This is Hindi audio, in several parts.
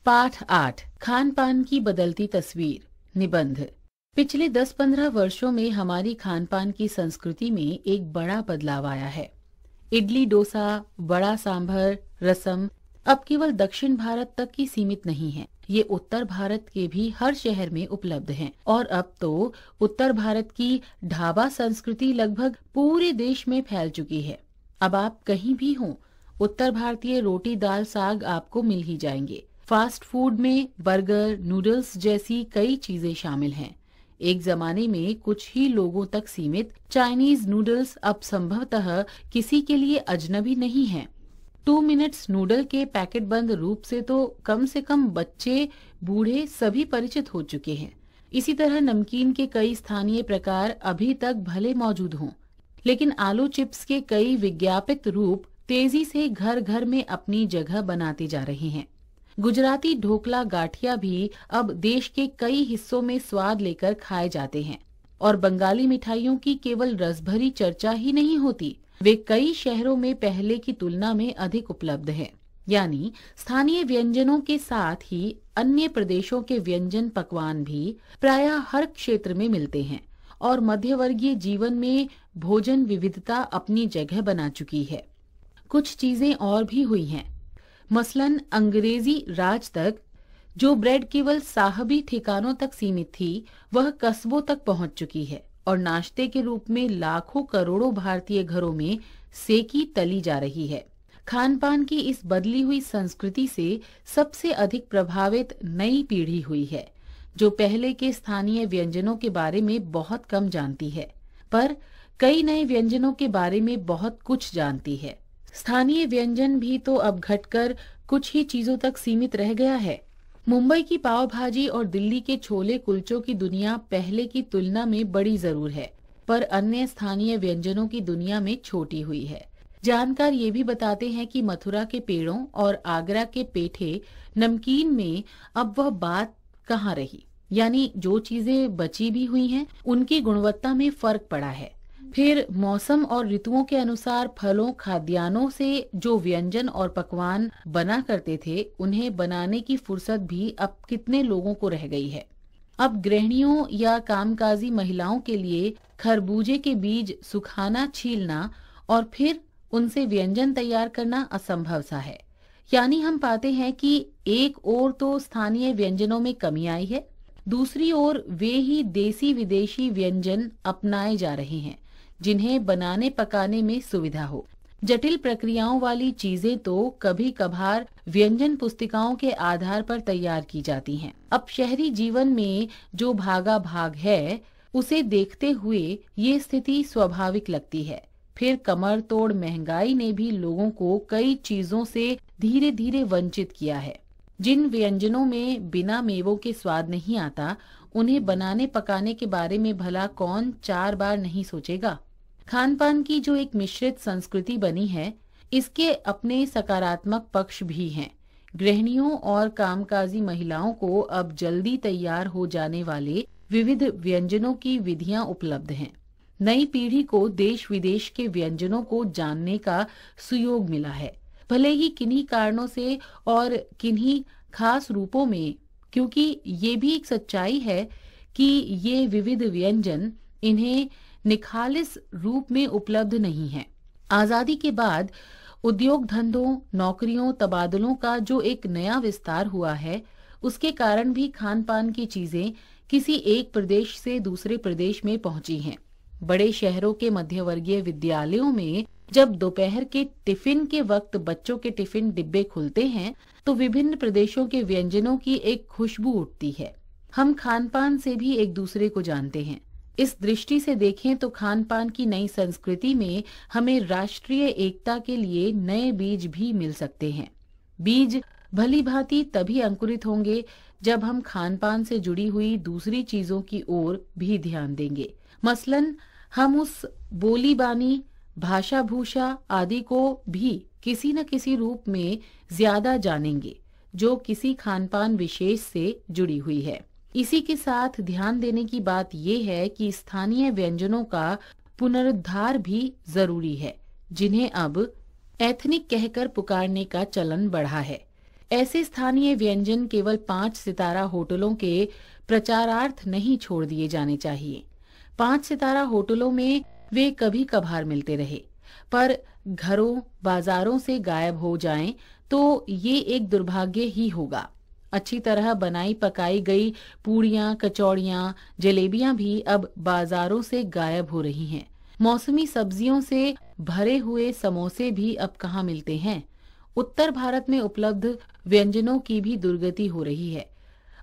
पाठ 8 खान पान की बदलती तस्वीर। निबंध। पिछले 10-15 वर्षों में हमारी खान पान की संस्कृति में एक बड़ा बदलाव आया है। इडली, डोसा, बड़ा सांभर, रसम अब केवल दक्षिण भारत तक ही सीमित नहीं है। ये उत्तर भारत के भी हर शहर में उपलब्ध हैं और अब तो उत्तर भारत की ढाबा संस्कृति लगभग पूरे देश में फैल चुकी है। अब आप कहीं भी हों, उत्तर भारतीय रोटी दाल साग आपको मिल ही जाएंगे। फास्ट फूड में बर्गर, नूडल्स जैसी कई चीजें शामिल हैं। एक जमाने में कुछ ही लोगों तक सीमित चाइनीज नूडल्स अब संभवतः किसी के लिए अजनबी नहीं है। 2 मिनट्स नूडल के पैकेट बंद रूप से कम बच्चे, बूढ़े सभी परिचित हो चुके हैं। इसी तरह नमकीन के कई स्थानीय प्रकार अभी तक भले मौजूद हों, लेकिन आलू चिप्स के कई विज्ञापित रूप तेजी से घर घर में अपनी जगह बनाते जा रहे हैं। गुजराती ढोकला गाठिया भी अब देश के कई हिस्सों में स्वाद लेकर खाए जाते हैं और बंगाली मिठाइयों की केवल रसभरी चर्चा ही नहीं होती, वे कई शहरों में पहले की तुलना में अधिक उपलब्ध हैं। यानी स्थानीय व्यंजनों के साथ ही अन्य प्रदेशों के व्यंजन पकवान भी प्रायः हर क्षेत्र में मिलते हैं और मध्यवर्गीय जीवन में भोजन विविधता अपनी जगह बना चुकी है। कुछ चीजें और भी हुई हैं। मसलन अंग्रेजी राज तक जो ब्रेड केवल साहबी ठिकानों तक सीमित थी, वह कस्बों तक पहुंच चुकी है और नाश्ते के रूप में लाखों करोड़ों भारतीय घरों में सेकी तली जा रही है। खान पान की इस बदली हुई संस्कृति से सबसे अधिक प्रभावित नई पीढ़ी हुई है, जो पहले के स्थानीय व्यंजनों के बारे में बहुत कम जानती है, पर कई नए व्यंजनों के बारे में बहुत कुछ जानती है। स्थानीय व्यंजन भी तो अब घटकर कुछ ही चीजों तक सीमित रह गया है। मुंबई की पाव भाजी और दिल्ली के छोले कुलचों की दुनिया पहले की तुलना में बड़ी जरूर है, पर अन्य स्थानीय व्यंजनों की दुनिया में छोटी हुई है। जानकार ये भी बताते हैं कि मथुरा के पेड़ों और आगरा के पेठे नमकीन में अब वह बात कहाँ रही। यानी जो चीजें बची भी हुई हैं, उनकी गुणवत्ता में फर्क पड़ा है। फिर मौसम और ऋतुओं के अनुसार फलों, खाद्यान्नों से जो व्यंजन और पकवान बना करते थे, उन्हें बनाने की फुर्सत भी अब कितने लोगों को रह गई है। अब गृहिणियों या कामकाजी महिलाओं के लिए खरबूजे के बीज सुखाना, छीलना और फिर उनसे व्यंजन तैयार करना असंभव सा है। यानी हम पाते हैं कि एक ओर तो स्थानीय व्यंजनों में कमी आई है, दूसरी ओर वे ही देसी विदेशी व्यंजन अपनाए जा रहे हैं जिन्हें बनाने पकाने में सुविधा हो। जटिल प्रक्रियाओं वाली चीजें तो कभी कभार व्यंजन पुस्तिकाओं के आधार पर तैयार की जाती हैं। अब शहरी जीवन में जो भागा भाग है, उसे देखते हुए ये स्थिति स्वाभाविक लगती है। फिर कमर तोड़ महंगाई ने भी लोगों को कई चीजों से धीरे धीरे वंचित किया है। जिन व्यंजनों में बिना मेवों के स्वाद नहीं आता, उन्हें बनाने पकाने के बारे में भला कौन 4 बार नहीं सोचेगा। खान पान की जो एक मिश्रित संस्कृति बनी है, इसके अपने सकारात्मक पक्ष भी हैं। गृहिणियों और कामकाजी महिलाओं को अब जल्दी तैयार हो जाने वाले विविध व्यंजनों की विधियां उपलब्ध हैं। नई पीढ़ी को देश विदेश के व्यंजनों को जानने का सुयोग मिला है, भले ही किन्हीं कारणों से और किन्हीं खास रूपों में, क्योंकि ये भी एक सच्चाई है कि ये विविध व्यंजन इन्हें निखालिस रूप में उपलब्ध नहीं है। आजादी के बाद उद्योग धंधों, नौकरियों, तबादलों का जो एक नया विस्तार हुआ है, उसके कारण भी खान पान की चीजें किसी एक प्रदेश से दूसरे प्रदेश में पहुंची हैं। बड़े शहरों के मध्यवर्गीय विद्यालयों में जब दोपहर के टिफिन के वक्त बच्चों के टिफिन डिब्बे खुलते हैं, तो विभिन्न प्रदेशों के व्यंजनों की एक खुशबू उठती है। हम खान पान से भी एक दूसरे को जानते हैं। इस दृष्टि से देखें तो खान पान की नई संस्कृति में हमें राष्ट्रीय एकता के लिए नए बीज भी मिल सकते हैं। बीज भली भांति तभी अंकुरित होंगे जब हम खान पान से जुड़ी हुई दूसरी चीजों की ओर भी ध्यान देंगे। मसलन हम उस बोली बानी, भाषा भूषा आदि को भी किसी न किसी रूप में ज्यादा जानेंगे, जो किसी खान पान विशेष से जुड़ी हुई है। इसी के साथ ध्यान देने की बात यह है कि स्थानीय व्यंजनों का पुनरुद्धार भी जरूरी है, जिन्हें अब एथनिक कहकर पुकारने का चलन बढ़ा है। ऐसे स्थानीय व्यंजन केवल 5 सितारा होटलों के प्रचारार्थ नहीं छोड़ दिए जाने चाहिए। 5 सितारा होटलों में वे कभी कभार मिलते रहे, पर घरों बाजारों से गायब हो जाएं तो ये एक दुर्भाग्य ही होगा। अच्छी तरह बनाई पकाई गई पूड़ियाँ, कचौड़ियाँ, जलेबियाँ भी अब बाजारों से गायब हो रही हैं। मौसमी सब्जियों से भरे हुए समोसे भी अब कहाँ मिलते हैं। उत्तर भारत में उपलब्ध व्यंजनों की भी दुर्गति हो रही है।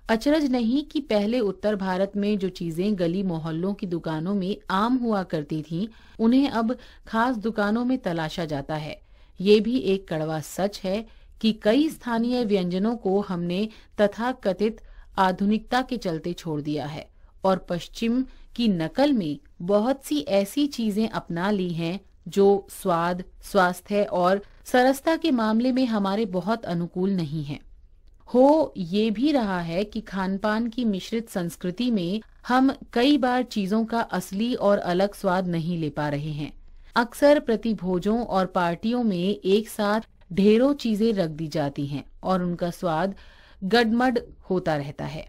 अचरज नहीं कि पहले उत्तर भारत में जो चीजें गली मोहल्लों की दुकानों में आम हुआ करती थीं, उन्हें अब खास दुकानों में तलाशा जाता है। ये भी एक कड़वा सच है कि कई स्थानीय व्यंजनों को हमने तथाकथित आधुनिकता के चलते छोड़ दिया है और पश्चिम की नकल में बहुत सी ऐसी चीजें अपना ली हैं जो स्वाद, स्वास्थ्य और सरसता के मामले में हमारे बहुत अनुकूल नहीं हैं। हो ये भी रहा है कि खानपान की मिश्रित संस्कृति में हम कई बार चीजों का असली और अलग स्वाद नहीं ले पा रहे हैं। अक्सर प्रतिभोजों और पार्टियों में एक साथ ढेरों चीजें रख दी जाती हैं और उनका स्वाद गडमड होता रहता है।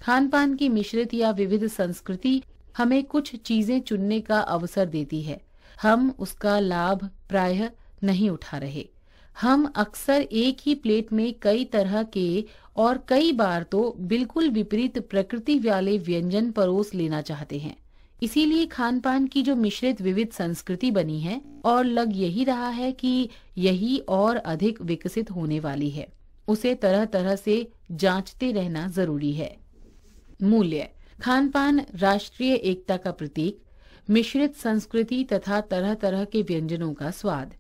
खानपान की मिश्रित या विविध संस्कृति हमें कुछ चीजें चुनने का अवसर देती है। हम उसका लाभ प्रायः नहीं उठा रहे। हम अक्सर एक ही प्लेट में कई तरह के और कई बार तो बिल्कुल विपरीत प्रकृति वाले व्यंजन परोस लेना चाहते हैं। इसीलिए खानपान की जो मिश्रित विविध संस्कृति बनी है और लग यही रहा है कि यही और अधिक विकसित होने वाली है, उसे तरह तरह से जांचते रहना जरूरी है। मूल्य: खानपान राष्ट्रीय एकता का प्रतीक, मिश्रित संस्कृति तथा तरह तरह के व्यंजनों का स्वाद।